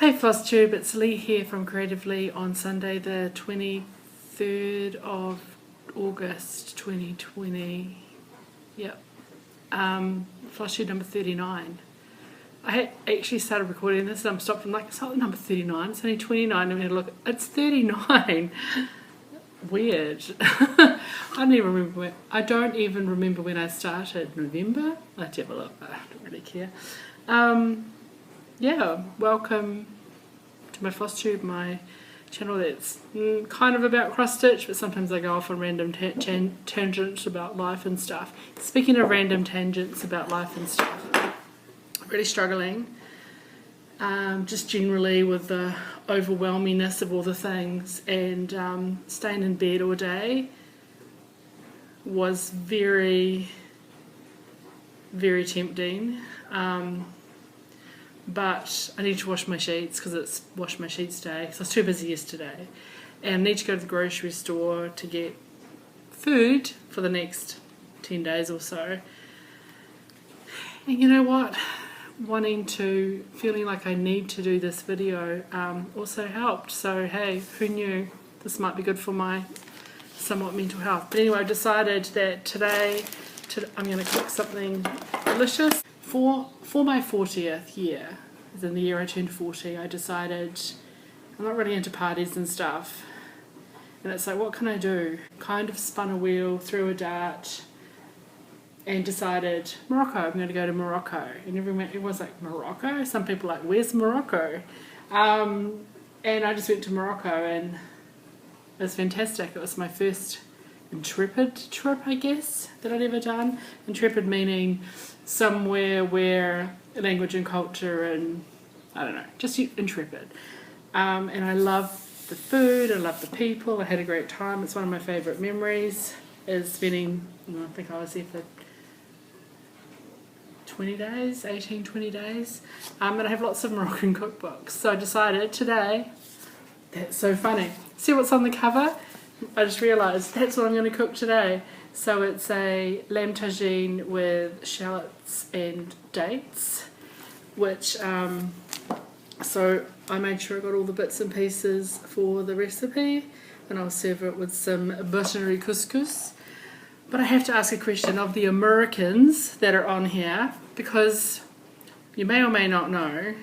Hey FLOSSTUBE, it's Lee here from Creatively on Sunday the 23rd of August 2020. Yep. FLOSSTUBE number 39. I actually started recording this and I'm stopped and like, it's not number 39, it's only 29, and we had a look, it's 39. Weird. I don't even remember when I started. November? Let's have a look. I don't really care. Yeah, welcome to my FLOSSTUBE, my channel that's kind of about cross stitch, but sometimes I go off on random tangents about life and stuff. Speaking of random tangents about life and stuff, I'm really struggling just generally with the overwhelmingness of all the things, and staying in bed all day was very, very tempting. But I need to wash my sheets because it's wash my sheets day, so I was too busy yesterday, and I need to go to the grocery store to get food for the next 10 days or so. And you know what, feeling like I need to do this video also helped. So hey, who knew this might be good for my somewhat mental health. But anyway, I decided that today I'm going to cook something delicious. For my 40th year, as in the year I turned 40, I decided I'm not really into parties and stuff. And it's like, what can I do? Kind of spun a wheel, threw a dart, and decided, Morocco, I'm going to go to Morocco. And everyone was like, Morocco? Some people were like, where's Morocco? And I just went to Morocco, and it was fantastic. It was my first intrepid trip, I guess, that I'd ever done. Intrepid meaning somewhere where language and culture and, I don't know, just intrepid. And I love the food, I love the people, I had a great time. It's one of my favourite memories, is spending, I think I was there for 20 days, 18, 20 days. And I have lots of Moroccan cookbooks. So I decided today, that's so funny. See what's on the cover? I just realised that's what I'm going to cook today. So it's a lamb tagine with shallots and dates, which, so I made sure I got all the bits and pieces for the recipe, and I'll serve it with some buttery couscous. But I have to ask a question of the Americans that are on here, because you may or may not know,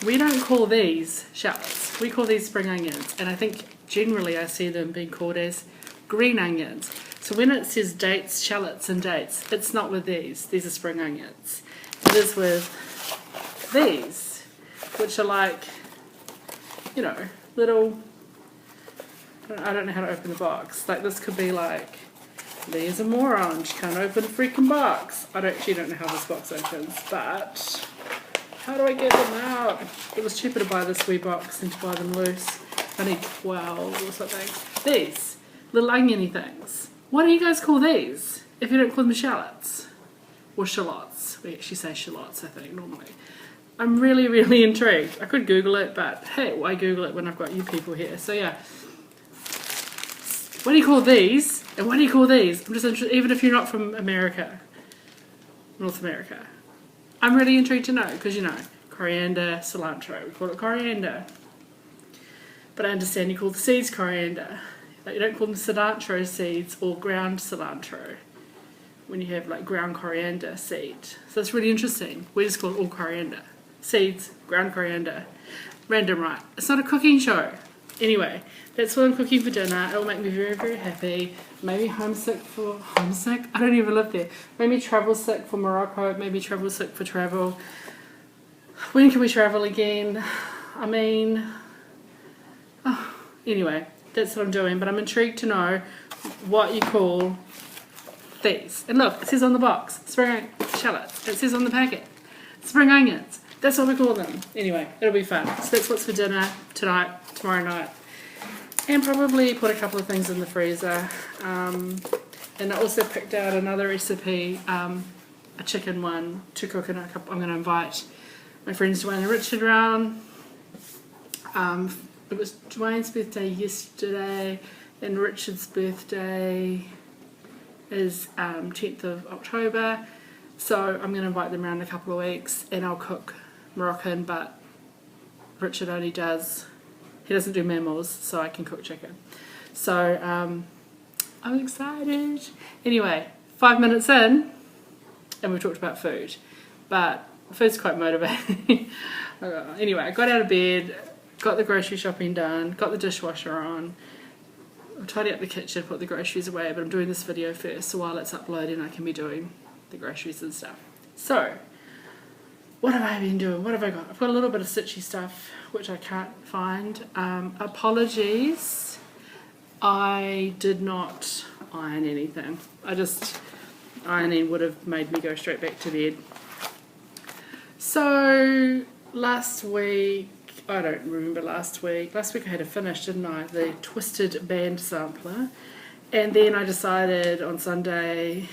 we don't call these shallots, we call these spring onions, and I think generally I see them being called as green onions. So when it says dates, shallots and dates, it's not with these are spring onions. It is with these, which are like, you know, little, I don't know how to open the box. Like this could be like, there's a moron, you can't open a freaking box. I actually don't know how this box opens, but how do I get them out? It was cheaper to buy this wee box than to buy them loose. I need 12 or something. These little oniony things. What do you guys call these? If you don't call them shallots or shallots, we actually say shallots, I think, normally. I'm really, really intrigued. I could Google it, but hey, why Google it when I've got you people here? So yeah, what do you call these? And what do you call these? I'm just interested, even if you're not from America, North America. I'm really intrigued to know, because you know, coriander, cilantro, we call it coriander. But I understand you call the seeds coriander. Like you don't call them cilantro seeds or ground cilantro when you have like ground coriander seed. So that's really interesting. We just call it all coriander. Seeds, ground coriander. Random, right? It's not a cooking show. Anyway, that's what I'm cooking for dinner. It will make me very, very happy. Maybe homesick? I don't even live there. Maybe travel sick for Morocco. Maybe travel sick for travel. When can we travel again? I mean, oh, anyway, that's what I'm doing. But I'm intrigued to know what you call these. And look, it says on the box, spring shallots. It says on the packet, spring onions. That's what we call them. Anyway, it'll be fun. So that's what's for dinner tonight, tomorrow night. And probably put a couple of things in the freezer. And I also picked out another recipe, a chicken one, to cook in a couple. I'm going to invite my friends Dwayne and Richard around. It was Dwayne's birthday yesterday, and Richard's birthday is 10th of October. So I'm going to invite them around in a couple of weeks, and I'll cook Moroccan, but Richard only does, he doesn't do mammals, so I can cook chicken. So I'm excited. Anyway, 5 minutes in and we've talked about food, but food's quite motivating. Anyway, I got out of bed, got the grocery shopping done, got the dishwasher on, I'll tidy up the kitchen, put the groceries away, but I'm doing this video first, so while it's uploading I can be doing the groceries and stuff. So, what have I been doing? What have I got? I've got a little bit of stitchy stuff which I can't find. Apologies, I did not iron anything. Ironing would have made me go straight back to bed. So last week, I don't remember last week I had to finish, didn't I, the twisted band sampler, and then I decided on Sunday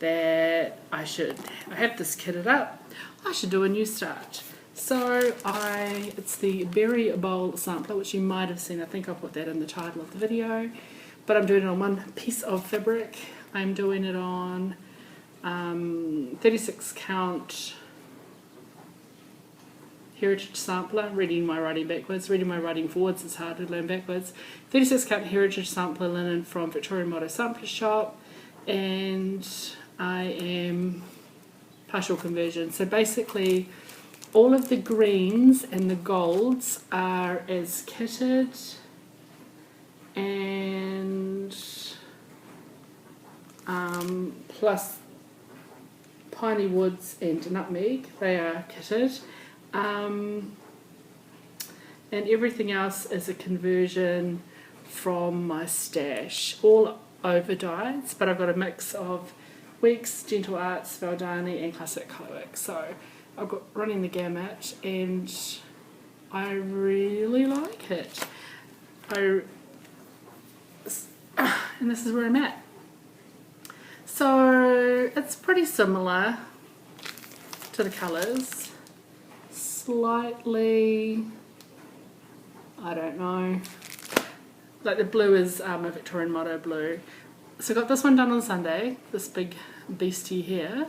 that I have this kitted up, I should do a new start. So it's the Berry Bowl sampler, which you might have seen, I think I'll put that in the title of the video, but I'm doing it on one piece of fabric. I'm doing it on 36 count Heritage Sampler, reading my writing backwards. Reading my writing forwards is hard to learn backwards. 36 count Heritage Sampler linen from Victorian Motto Sampler Shoppe, and I am partial conversion. So basically all of the greens and the golds are as kitted, and plus piney woods and nutmeg, they are kitted. And everything else is a conversion from my stash, all overdyes, but I've got a mix of Weeks, Gentle Arts, Valdani and Classic Colourwork, so I've got running the gamut and I really like it. And this is where I'm at. So it's pretty similar to the colours. Slightly, I don't know, like the blue is a Victorian Motto blue. So I got this one done on Sunday, this big beastie here,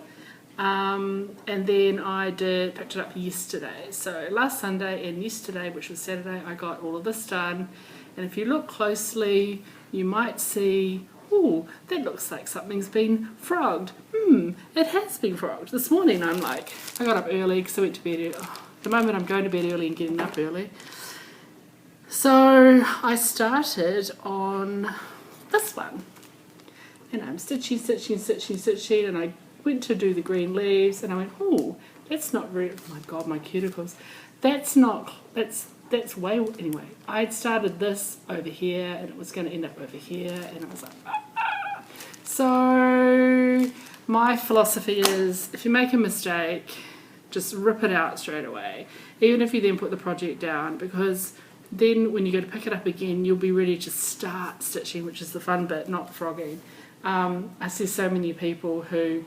and then I picked it up yesterday. So last Sunday and yesterday, which was Saturday, I got all of this done, and if you look closely you might see, oh, that looks like something's been frogged. It has been frogged. This morning I got up early because I went to bed early. At the moment I'm going to bed early and getting up early. So I started on this one. And I'm stitching, and I went to do the green leaves and I went, oh, that's not really, oh my god, my cuticles. That's way, anyway, I'd started this over here and it was going to end up over here, and I was like, ah. So my philosophy is, if you make a mistake, just rip it out straight away, even if you then put the project down, because then when you go to pick it up again you'll be ready to start stitching, which is the fun bit, not frogging. I see so many people who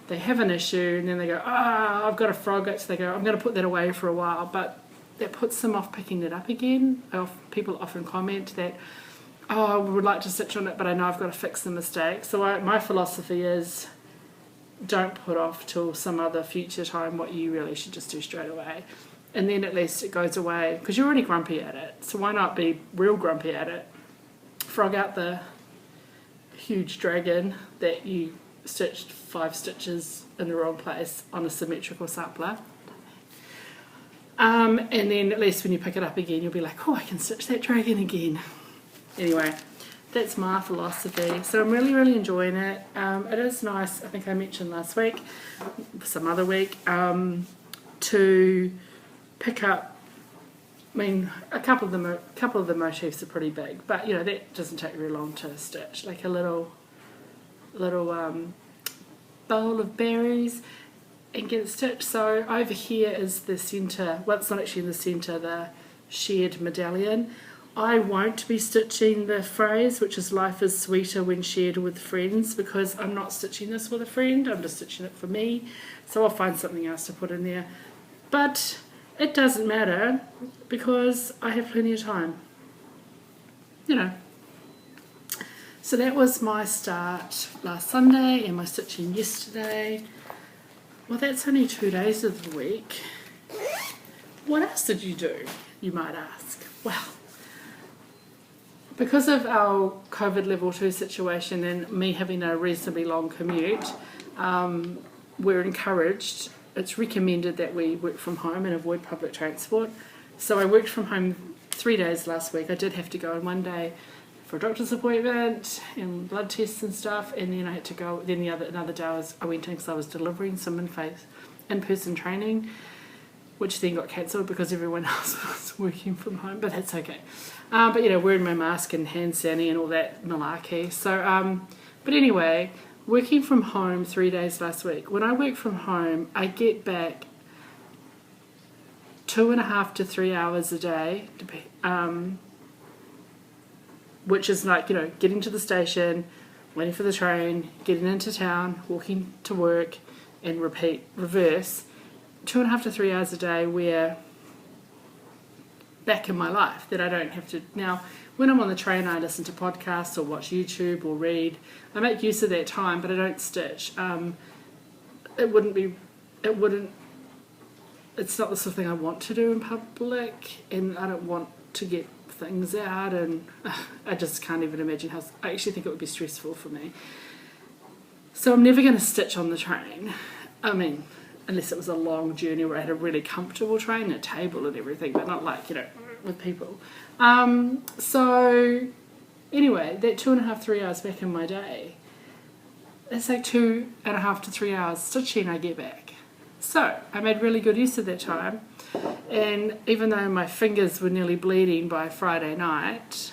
they have an issue and then they go, I've got to frog it, so they go, I'm going to put that away for a while, but that puts them off picking it up again. People often comment that, I would like to stitch on it but I know I've got to fix the mistake. So my philosophy is, don't put off till some other future time what you really should just do straight away, and then at least it goes away, because you're already grumpy at it, so why not be real grumpy at it? Frog out the huge dragon that you stitched 5 stitches in the wrong place on a symmetrical sampler, and then at least when you pick it up again you'll be like, oh, I can stitch that dragon again. Anyway, that's my philosophy. So I'm really enjoying it. It is nice, I think I mentioned last week, some other week, to pick up, I mean, a couple of the motifs are pretty big, but you know, that doesn't take very long to stitch, like a little bowl of berries, and get it stitched. So over here is the centre, well, it's not actually in the centre, the shared medallion. I won't be stitching the phrase, which is life is sweeter when shared with friends, because I'm not stitching this with a friend, I'm just stitching it for me, so I'll find something else to put in there. But it doesn't matter, because I have plenty of time, you know. So that was my start last Sunday and my stitching yesterday. Well, that's only 2 days of the week. what else did you do, you might ask? Well, because of our COVID level 2 situation and me having a reasonably long commute, we're encouraged, it's recommended that we work from home and avoid public transport. So I worked from home 3 days last week. I did have to go on one day for a doctor's appointment and blood tests and stuff, and then I had to go, then another day I went in because I was delivering some in-person training, which then got cancelled because everyone else was working from home, but that's okay. But you know, wearing my mask and hand sanitizer and all that malarkey. So, but anyway, working from home 3 days last week. When I work from home, I get back 2.5 to 3 hours a day, which is like, you know, getting to the station, waiting for the train, getting into town, walking to work, and reverse. 2.5 to 3 hours a day where back in my life that I don't have to. Now, when I'm on the train, I listen to podcasts or watch YouTube or read. I make use of that time, but I don't stitch. It's not the sort of thing I want to do in public, and I don't want to get things out, and I just can't even imagine how. I actually think it would be stressful for me. So I'm never going to stitch on the train. I mean, unless it was a long journey where I had a really comfortable train, a table and everything, but not like, you know, with people. So anyway, that 2.5, 3 hours back in my day, it's like 2.5 to 3 hours stitching I get back. So I made really good use of that time, and even though my fingers were nearly bleeding by Friday night,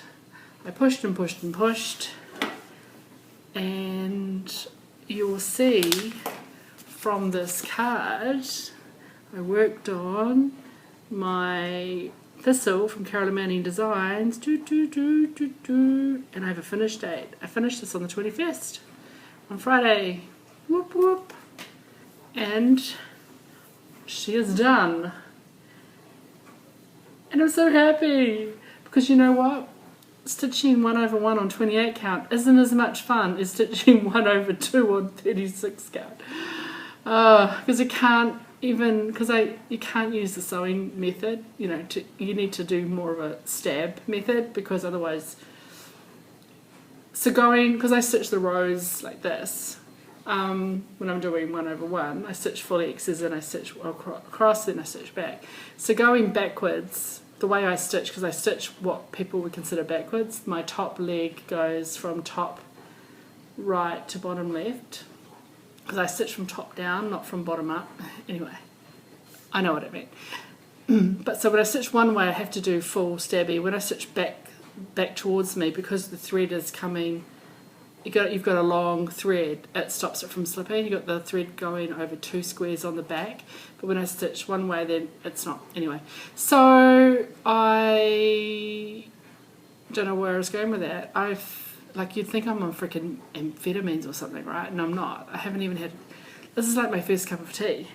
I pushed and pushed and pushed, and you'll see from this card I worked on my Thistle from Carolyn Designs, and I have a finish date. I finished this on the 21st, on Friday, whoop whoop, and she is done. And I'm so happy, because you know what? Stitching 1/1 on 28 count isn't as much fun as stitching 1/2 on 36 count. Because you can't use the sewing method, you know, you need to do more of a stab method, because otherwise, because I stitch the rows like this, when I'm doing 1/1, I stitch fully X's and I stitch across, then I stitch back. So going backwards, the way I stitch, because I stitch what people would consider backwards, my top leg goes from top right to bottom left, because I stitch from top down, not from bottom up. Anyway, I know what I mean. But so when I stitch one way, I have to do full stabby. When I stitch back towards me, because the thread is coming, you've got a long thread, it stops it from slipping. You've got the thread going over 2 squares on the back, but when I stitch one way, then it's not. Anyway, so I don't know where I was going with that. Like, you'd think I'm on freaking amphetamines or something, right? And I'm not. I haven't even had. This is like my first cup of tea,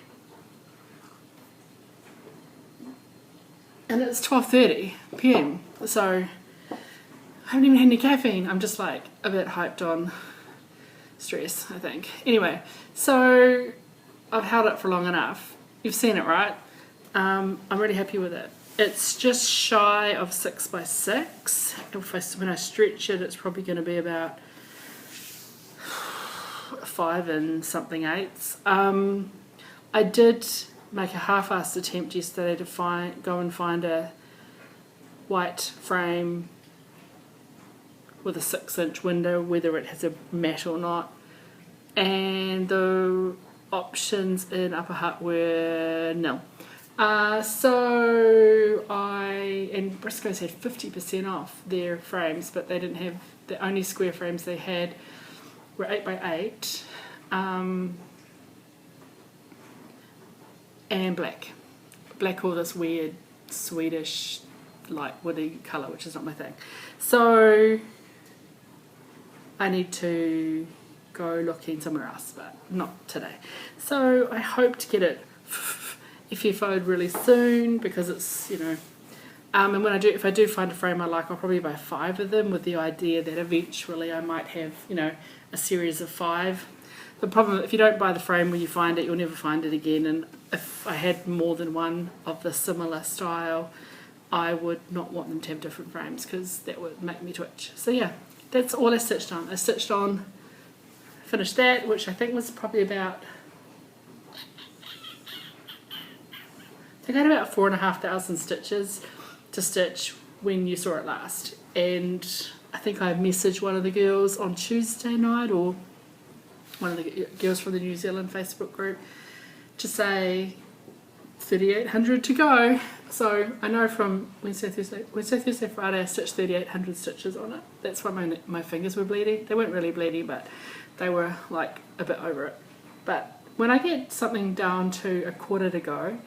and it's 12:30 p.m. So I haven't even had any caffeine. I'm just like a bit hyped on stress, I think. Anyway, so I've held it for long enough. You've seen it, right? I'm really happy with it. It's just shy of 6 by 6. When I stretch it, it's probably going to be about 5 and something eighths. I did make a half-assed attempt yesterday to go and find a white frame with a 6-inch window, whether it has a mat or not, and the options in Upper Hutt were nil. And Briscoe's had 50% off their frames, but they didn't have, the only square frames they had were 8 by 8 and black or this weird Swedish light woody colour, which is not my thing. So I need to go looking somewhere else, but not today. So I hope to get it FFO'd really soon, because it's, you know, and if I do find a frame I like, I'll probably buy 5 of them, with the idea that eventually I might have, you know, a series of 5. The problem, if you don't buy the frame when you find it, you'll never find it again, and if I had more than one of the similar style, I would not want them to have different frames because that would make me twitch. So yeah, that's all I stitched on. I stitched on, finished that, which I think was probably about, I think I had about 4,500 stitches to stitch when you saw it last. And I think I messaged one of the girls on Tuesday night, or one of the girls from the New Zealand Facebook group, to say 3,800 to go. So I know from Wednesday, Thursday, Friday I stitched 3,800 stitches on it. That's why my fingers were bleeding. They weren't really bleeding, but they were like a bit over it. But when I get something down to a quarter to go,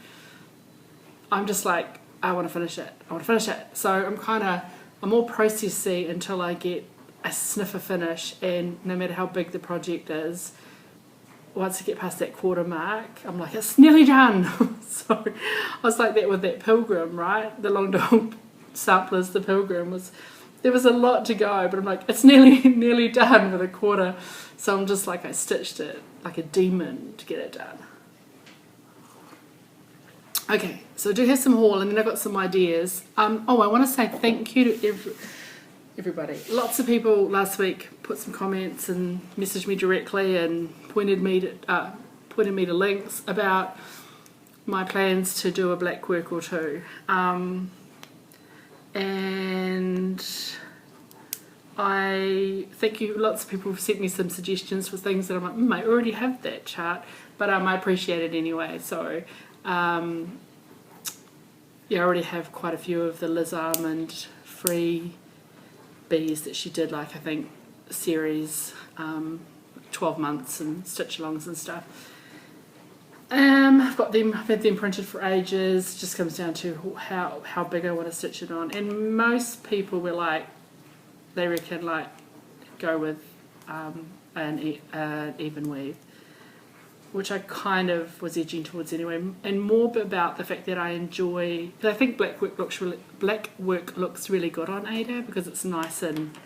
I'm just like, I want to finish it. I want to finish it. So I'm more processy until I get a sniff of finish, and no matter how big the project is, once I get past that quarter mark, I'm like, it's nearly done. So I was like that with that Pilgrim, right? The long dog samplers, the Pilgrim, there was a lot to go, but I'm like, it's nearly done with a quarter. So I'm just like, I stitched it like a demon to get it done. Okay, so I do have some haul, and then I've got some ideas. Oh, I want to say thank you to everybody. Lots of people last week put some comments and messaged me directly and pointed me to links about my plans to do a Blackwork or two. And I thank you. Lots of people have sent me some suggestions for things that I'm like, I already have that chart, but I appreciate it anyway. So yeah, I already have quite a few of the Liz Almond free bees that she did, like I think series 12 months and stitch alongs and stuff. I've had them printed for ages. Just comes down to how big I want to stitch it on, and most people were like, they reckon like go with an even weave, which I kind of was edging towards anyway, and more about the fact that I enjoy, I think Blackwork looks really good on Ada because it's nice, and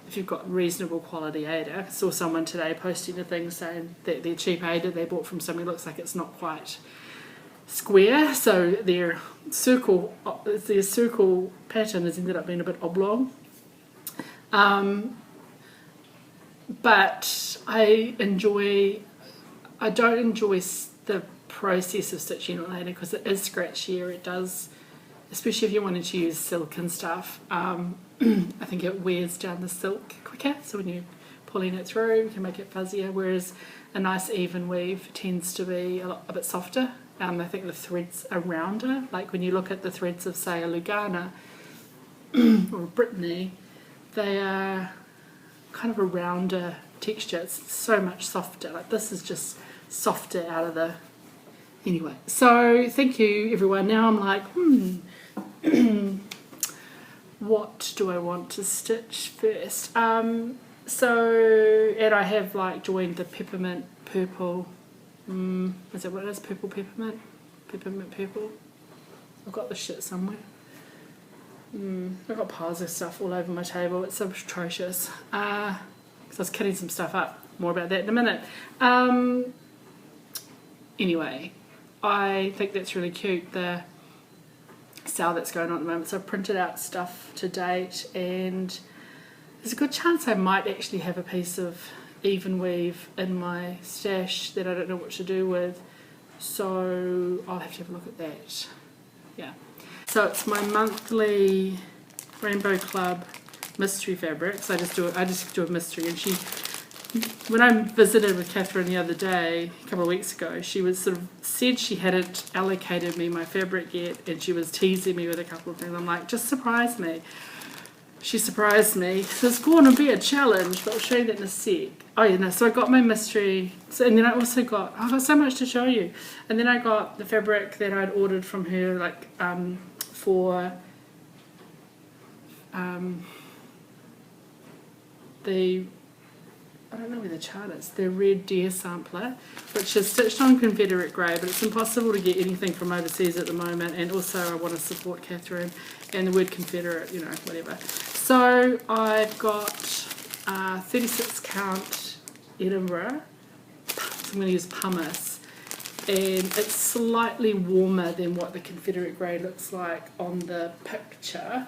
if you've got reasonable quality Ada. I saw someone today posting a thing saying that their cheap Ada they bought from somebody looks like it's not quite square, so their circle pattern has ended up being a bit oblong. But I don't enjoy the process of stitching on Ada because it is scratchier. It does, especially if you wanted to use silk and stuff. I think it wears down the silk quicker, so when you're pulling it through you can make it fuzzier, whereas a nice even weave tends to be a bit softer. I think the threads are rounder, like when you look at the threads of say a Lugana or a Brittany, they are kind of a rounder texture. It's so much softer. Like this is just softer out of the... Anyway, so thank you everyone. Now I'm like, what do I want to stitch first? And I have like joined the peppermint purple. Is that what it is? Purple peppermint? Peppermint purple? I've got this shit somewhere. I've got piles of stuff all over my table. It's so atrocious. Because I was cutting some stuff up. More about that in a minute. Anyway, I think that's really cute, the sale that's going on at the moment. So I've printed out stuff to date, and there's a good chance I might actually have a piece of even weave in my stash that I don't know what to do with. So I'll have to have a look at that. Yeah. So it's my monthly Rainbow Club mystery fabrics. I just do a mystery, and when I visited with Catherine the other day, a couple of weeks ago, she was sort of said she hadn't allocated me my fabric yet, and she was teasing me with a couple of things. I'm like, just surprise me. She surprised me. So it's going to be a challenge, but I'll show you that in a sec. Oh yeah, no, so I got my mystery, and then I also got, I've got so much to show you. And then I got the fabric that I'd ordered from her, like, for I don't know where the chart is, the Red Deer Sampler, which is stitched on Confederate grey, but it's impossible to get anything from overseas at the moment, and also I want to support Catherine, and the word Confederate, you know, whatever. So I've got 36 count Edinburgh, so I'm going to use pumice, and it's slightly warmer than what the Confederate grey looks like on the picture,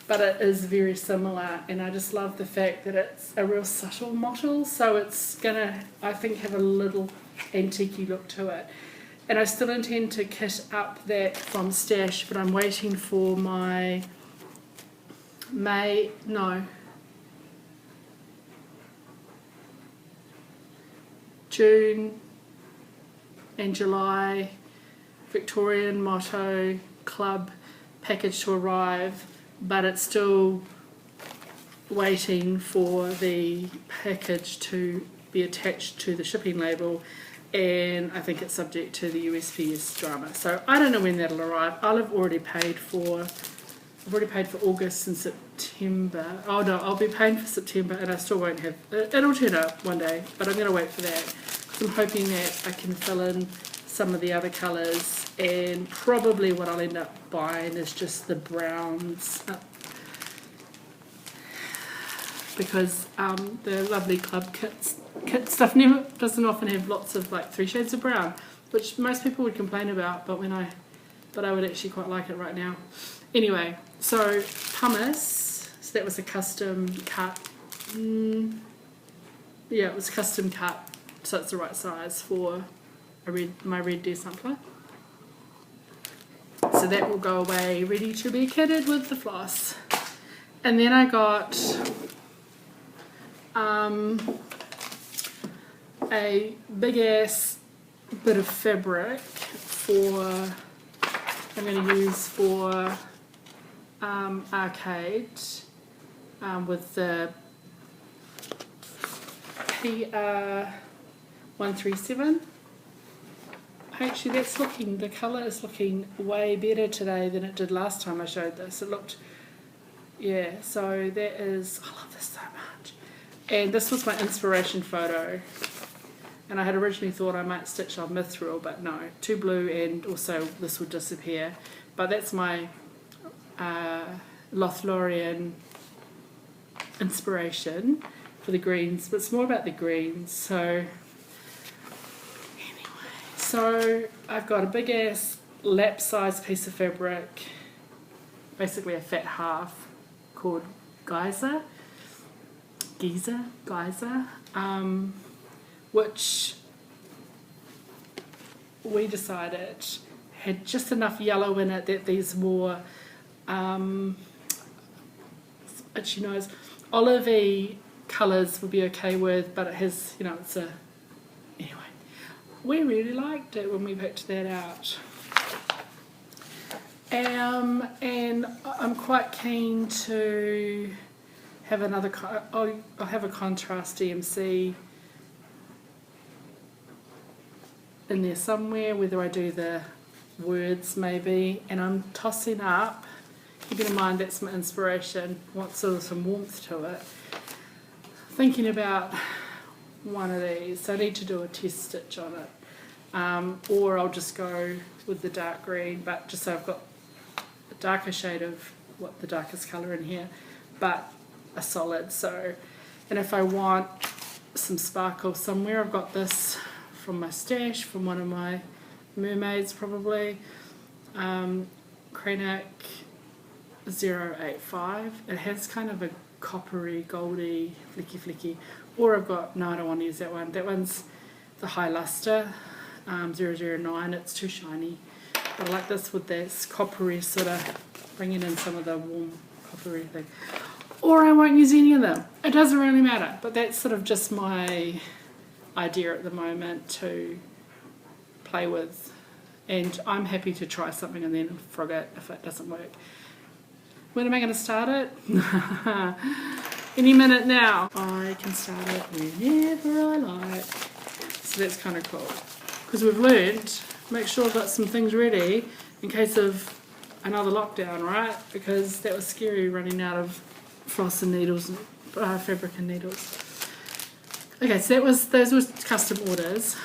but it is very similar, and I just love the fact that it's a real subtle mottle, so it's gonna, I think, have a little antique look to it. And I still intend to kit up that from Stash, but I'm waiting for my June and July Victorian Motto Club package to arrive, but it's still waiting for the package to be attached to the shipping label, and I think it's subject to the USPS drama. So I don't know when that'll arrive. I've already paid for August and September. Oh no, I'll be paying for September, and I still won't have, it'll turn up one day, but I'm going to wait for that, because I'm hoping that I can fill in some of the other colours, and probably what I'll end up buying is just the browns, because the lovely club kit stuff doesn't often have lots of like 3 shades of brown, which most people would complain about, but I would actually quite like it right now. Anyway, so pumice, so that was a custom cut. Yeah, it was custom cut, so it's the right size for my red deer sampler. So that will go away ready to be kitted with the floss. And then I got a big ass bit of fabric I'm going to use for Arcade with the PR137. Actually, the colour is looking way better today than it did last time I showed this. It looked, yeah, so that is, I love this so much. And this was my inspiration photo. And I had originally thought I might stitch on mithril, but no, too blue, and also this would disappear. But that's my Lothlorien inspiration for the greens, but it's more about the greens. So anyway, so I've got a big ass lap size piece of fabric, basically a fat half, called Geyser, which we decided had just enough yellow in it that these more itchy nose, olivey colours would be okay with, but it has, you know, it's a, anyway, we really liked it when we picked that out. And I'm quite keen to have another, I'll have a contrast DMC in there somewhere, whether I do the words maybe, and I'm tossing up, keeping in mind that's my inspiration, want sort of some warmth to it, thinking about one of these. So I need to do a test stitch on it, or I'll just go with the dark green, but just so I've got a darker shade of what the darkest colour in here, but a solid. So, and if I want some sparkle somewhere, I've got this from my stash, from one of my mermaids probably, Krenak 085. It has kind of a coppery, goldy, flicky, or I've got, no, I don't want to use that one. That one's the High Luster 009. It's too shiny, but I like this with this coppery, sort of bringing in some of the warm coppery thing. Or I won't use any of them. It doesn't really matter, but that's sort of just my idea at the moment to play with, and I'm happy to try something and then frog it if it doesn't work. When am I going to start it? Any minute now. I can start it whenever I like. So that's kind of cool, because we've learned, make sure I've got some things ready in case of another lockdown, right? Because that was scary, running out of floss and needles, fabric and needles. Okay, so those were custom orders,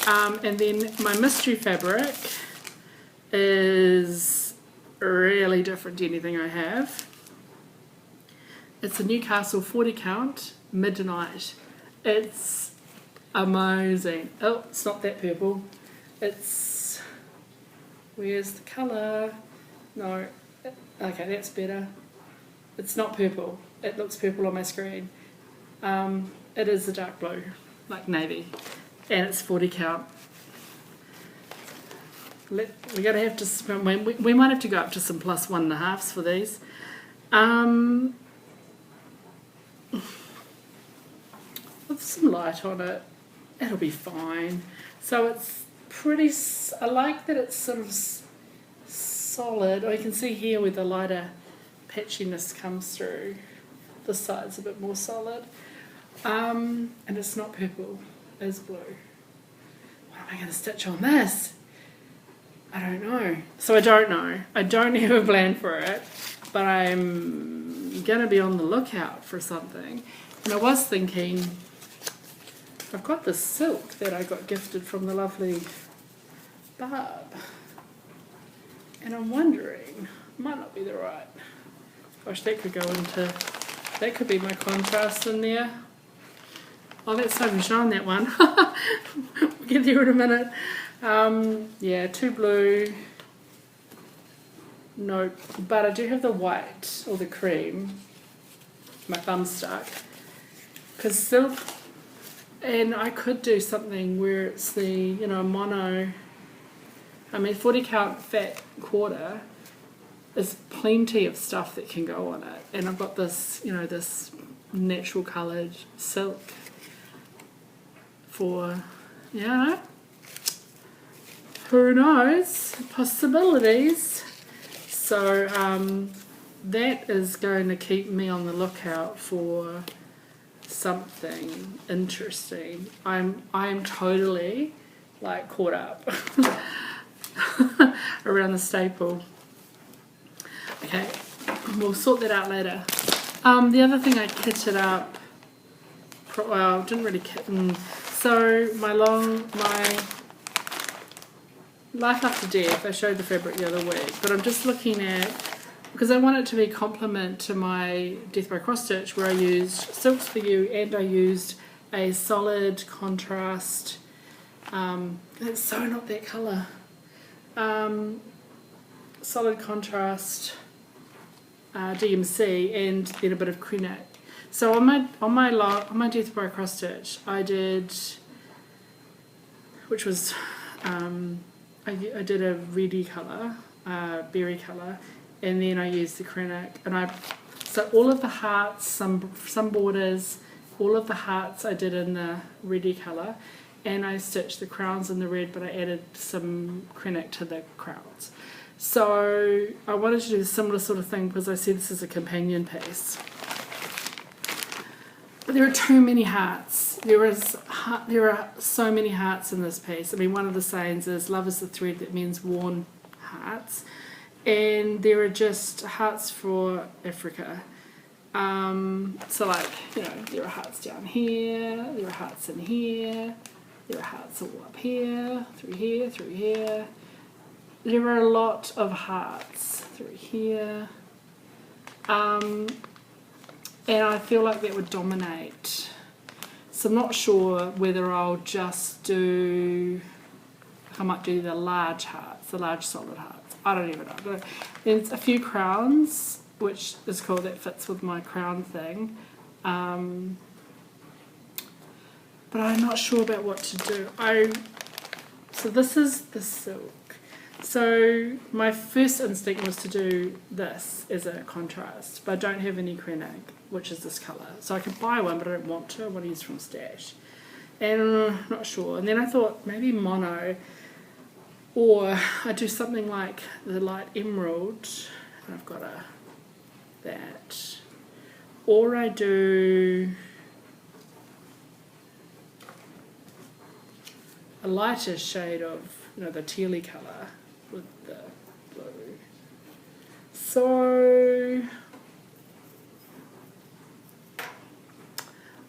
and then my mystery fabric is really different to anything I have. It's a Newcastle 40 count midnight. It's amazing. Oh, it's not that purple. It's, where's the colour? No, okay, that's better. It's not purple. It looks purple on my screen. It is a dark blue, like navy, and it's 40 count. We're gonna have to, we might have to go up to some plus 1.5s for these. With some light on it, it'll be fine. So it's pretty, I like that it's sort of solid. Oh, you can see here where the lighter patchiness comes through. This side's a bit more solid. And it's not purple, it's blue. What am I going to stitch on this? I don't know. So I don't know. I don't have a plan for it, but I'm going to be on the lookout for something. And I was thinking, I've got this silk that I got gifted from the lovely Barb. And I'm wondering, might not be the right. Gosh, that could go into, that could be my contrast in there. Oh, that's so shine, that one. We'll get there in a minute. Yeah, too blue. No, but I do have the white or the cream. My thumb's stuck. Because silk, and I could do something where it's the, you know, mono. I mean, 40 count fat quarter is plenty of stuff that can go on it. And I've got this, you know, this natural coloured silk for, you know, who knows, possibilities. So that is going to keep me on the lookout for something interesting. I'm totally like caught up around the staple. Okay, we'll sort that out later. The other thing I kitted up, well, didn't really kit. So my Life After Death, I showed the fabric the other week, but I'm just looking at, because I want it to be a complement to my Death by Cross Stitch, where I used Silks For You and I used a solid contrast, it's so not that colour, solid contrast DMC and then a bit of Culinary. So on my Death by Cross Stitch, I did, which was I did a reddy colour, berry colour, and then I used the Culinary, and so all of the hearts, some borders, all of the hearts I did in the reddy colour, and I stitched the crowns in the red, but I added some Culinary to the crowns. So I wanted to do a similar sort of thing because I see this as a companion piece. But there are too many hearts. There are so many hearts in this piece. I mean, one of the sayings is, love is the thread that mends worn hearts. And there are just hearts for Africa. So like, you know, there are hearts down here, there are hearts in here, there are hearts all up here, through here, through here. There are a lot of hearts through here. And I feel like that would dominate. So I'm not sure whether I'll just do, I might do the large hearts, the large solid hearts. I don't even know. There's a few crowns, which is cool, that fits with my crown thing. But I'm not sure about what to do. So this is the silk. So my first instinct was to do this as a contrast, but I don't have any Culinary, which is this colour. So I could buy one, but I don't want to. I want to use from Stash. And I'm not sure. And then I thought maybe mono, or I do something like the light emerald, and I've got that. Or I do a lighter shade of, you know, the tealy colour with the blue. So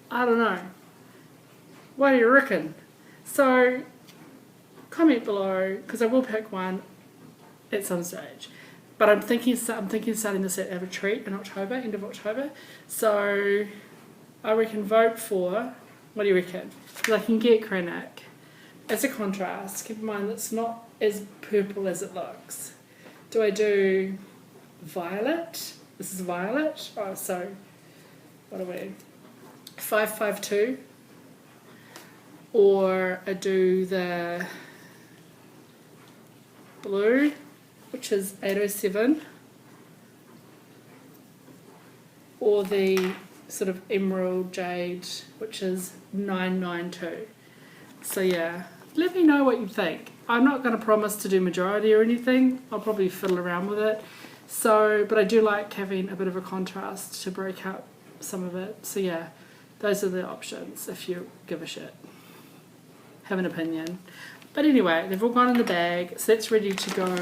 I don't know. What do you reckon? So comment below, because I will pick one at some stage. But I'm thinking of starting this at a retreat in October, end of October. So I reckon vote for, what do you reckon? Because I can get Culinary, as a contrast, keep in mind it's not as purple as it looks. Do I do violet? This is violet. Oh, so what are we? 552. Or I do the blue, which is 807. Or the sort of emerald jade, which is 992. So yeah, let me know what you think. I'm not going to promise to do majority or anything. I'll probably fiddle around with it. So, but I do like having a bit of a contrast to break up some of it. So yeah, those are the options if you give a shit. Have an opinion. But anyway, they've all gone in the bag, so that's ready to go.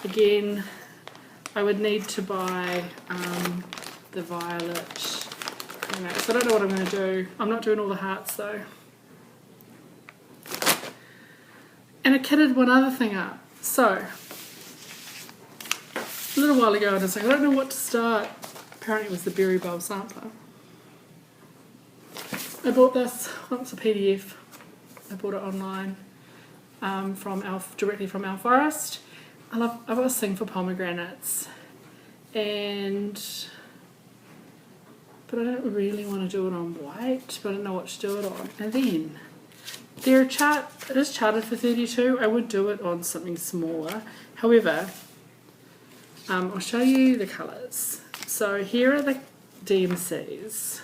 Again, I would need to buy the violet. So I don't know what I'm going to do. I'm not doing all the hearts though. And I kitted one other thing up. So, a little while ago I was like, I don't know what to start. Apparently it was the Berry Bulb Sampler. I bought this, oh, it's a PDF. I bought it online directly from our forest. I've got a thing for pomegranates. But I don't really want to do it on white, but I don't know what to do it on. And then, it is charted for 32. I would do it on something smaller. However, I'll show you the colours. So here are the DMCs.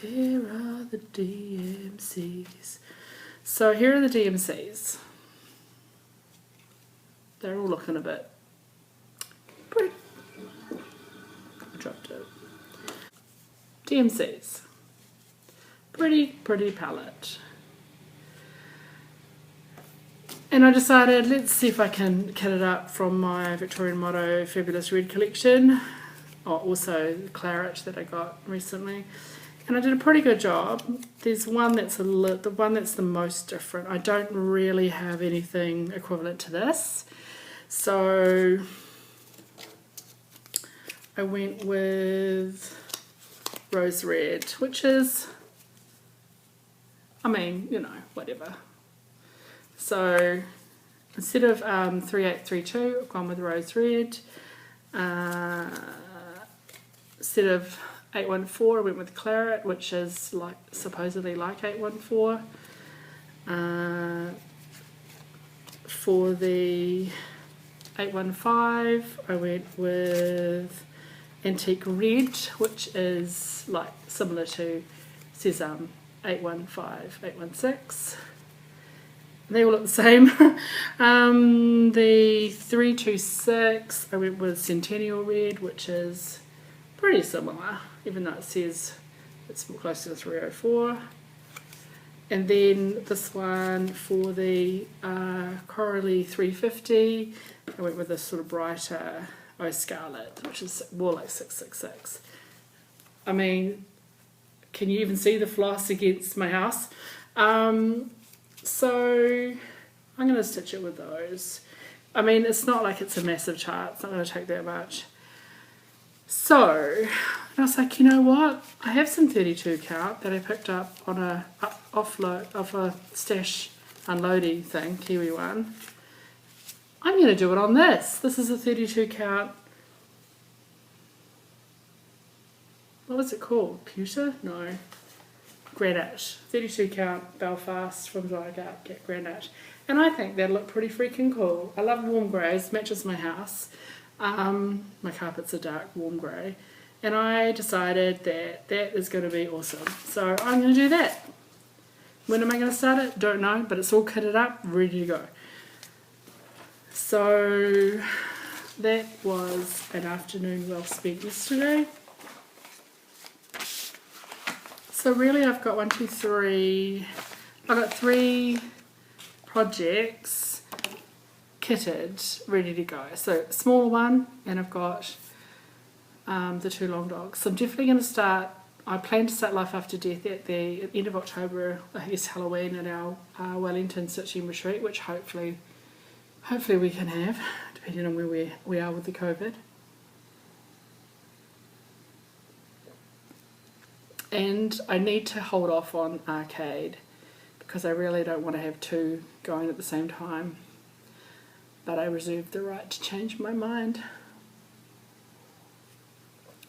Here are the DMCs. So here are the DMCs. They're all looking a bit pretty. I dropped it. DMCs. Pretty palette. And I decided, let's see if I can kit it up from my Victorian Motto Fabulous Red collection. Oh, also the claret that I got recently. And I did a pretty good job. There's one that's the one that's the most different. I don't really have anything equivalent to this. So I went with Rose Red, which is, I mean, you know, whatever. So instead of 3832, I've gone with Rose Red. Instead of 814, I went with Claret, which is like supposedly like 814. For the 815, I went with Antique Red, which is like similar to Sesame 815, 816. They all look the same. The 326, I went with Centennial Red, which is pretty similar, even though it says it's close to the 304. And then this one for the Corally 350, I went with this sort of brighter Scarlett, which is more like 666. I mean, can you even see the floss against my house? So I'm going to stitch it with those. I mean, it's not like it's a massive chart. It's not going to take that much. So, and I was like, you know what? I have some 32 count that I picked up on a off a stash unloading thing, Kiwi one. I'm going to do it on this. This is a 32 count. What was it called? Pewter? No. Granite. 32 count Belfast from Zygarde, get granite. And I think that'll look pretty freaking cool. I love warm greys, matches my house. My carpets are dark warm grey. And I decided that that is going to be awesome. So I'm going to do that. When am I going to start it? Don't know, but it's all kitted up, ready to go. So that was an afternoon well spent yesterday. So really I've got 3 projects kitted, ready to go. So small one, and I've got the 2 long dogs. So I'm definitely going to start, I plan to start Life After Death at the end of October, I guess Halloween, at our Wellington stitching retreat, which hopefully we can have, depending on where we are with the COVID. And I need to hold off on arcade because I really don't want to have two going at the same time. But I reserve the right to change my mind.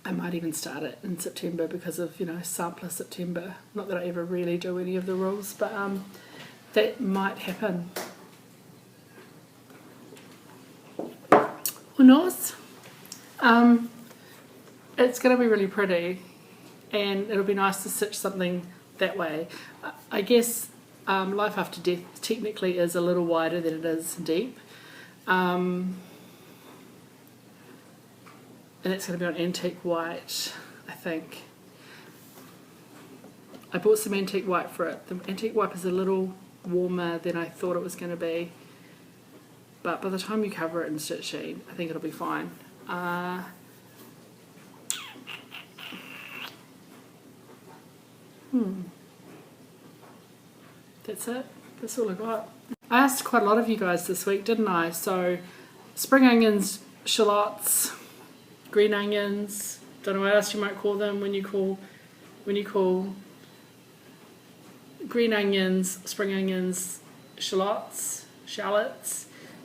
I might even start it in September because of, you know, Sampler September. Not that I ever really do any of the rules, but that might happen. Who knows? It's going to be really pretty, and it'll be nice to stitch something that way. I guess Life After Death technically is a little wider than it is deep. And it's going to be on antique white, I think. I bought some antique white for it. The antique white is a little warmer than I thought it was going to be, but by the time you cover it in stitching, I think it'll be fine. That's it. That's all I got. I asked quite a lot of you guys this week, didn't I? So, spring onions, shallots, green onions, don't know what else you might call them when you call green onions, spring onions, shallots.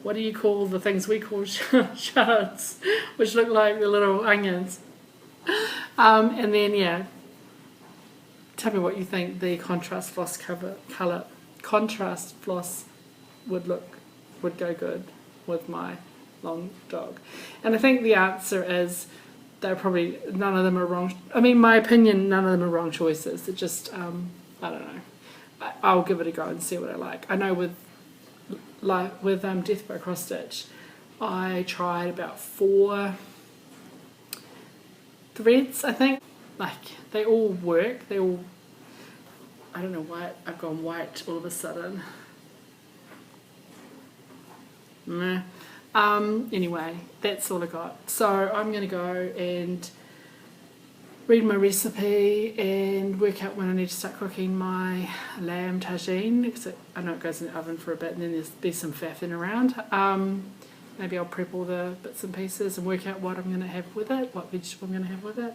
What do you call the things we call shallots, which look like the little onions? And then, yeah, tell me what you think the contrast floss contrast floss would go good with my long dog. And I think the answer is they're probably, none of them are wrong. I mean, my opinion, none of them are wrong choices. It just, I don't know. I'll give it a go and see what I like. I know with Death by Cross Stitch, I tried about 4 threads, I think. Like, they all work. They all, I don't know why I've gone white all of a sudden. Meh. Anyway, that's all I got. So I'm going to go and read my recipe and work out when I need to start cooking my lamb tagine, because I know it goes in the oven for a bit and then there's some faffing around. Maybe I'll prep all the bits and pieces and work out what I'm going to have with it, what vegetable I'm going to have with it.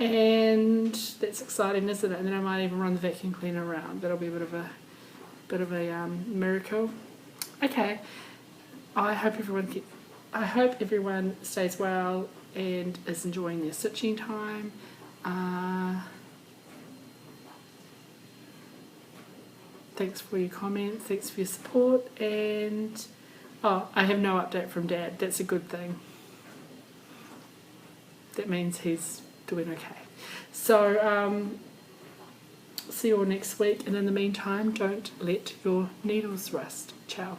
And that's exciting, isn't it? And then I might even run the vacuum cleaner around. That'll be a bit of a miracle. Okay. I hope everyone stays well and is enjoying their stitching time. Thanks for your comments, thanks for your support, and I have no update from Dad. That's a good thing. That means he's doing okay. So see you all next week, and in the meantime, don't let your needles rust. Ciao.